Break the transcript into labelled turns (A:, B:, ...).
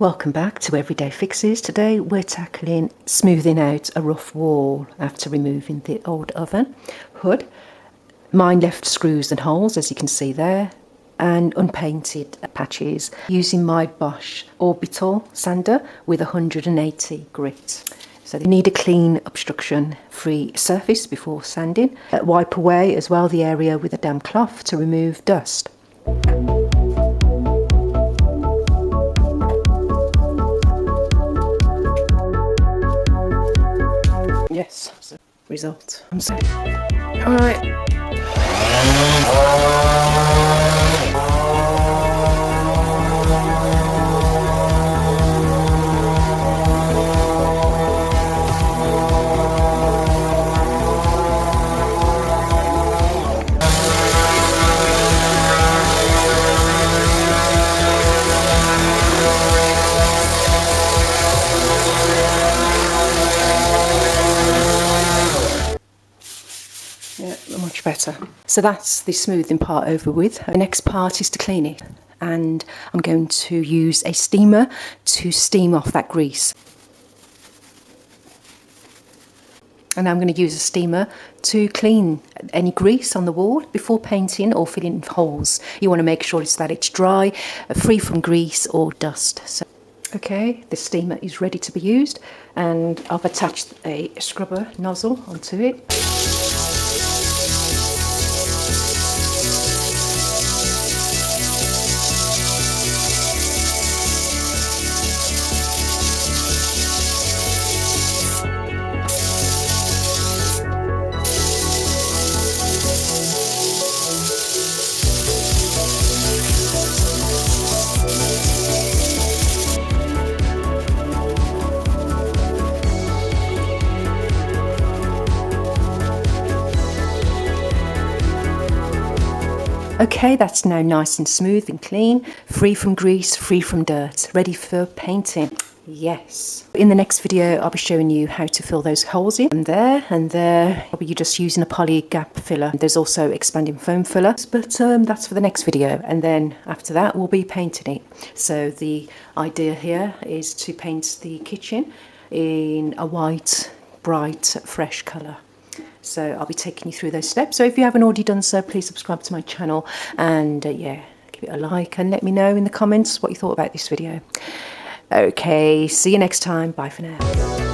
A: Welcome back to Everyday Fixes. Today we're tackling smoothing out a rough wall after removing the old oven hood. Mine left screws and holes, as you can see there, and unpainted patches using my Bosch orbital sander with 180 grit. So they need a clean, obstruction-free surface before sanding. Wipe away as well the area with a damp cloth to remove dust. Yes, that's the result. I'm sorry. All right. Yeah, much better. So that's the smoothing part over with. The next part is to clean it, and I'm going to use a steamer to steam off that grease. And I'm going to use a steamer to clean any grease on the wall before painting or filling holes. You want to make sure that it's dry, free from grease or dust. So, okay, the steamer is ready to be used, and I've attached a scrubber nozzle onto it. Okay, that's now nice and smooth and clean, free from grease, free from dirt, ready for painting. Yes. In the next video, I'll be showing you how to fill those holes in. And there. You're just using a poly gap filler. There's also expanding foam filler, but that's for the next video. And then after that, we'll be painting it. So the idea here is to paint the kitchen in a white, bright, fresh colour. So I'll be taking you through those steps. So if you haven't already done so, please subscribe to my channel and yeah, give it a like and let me know in the comments what you thought about this video. Okay, see you next time. Bye for now.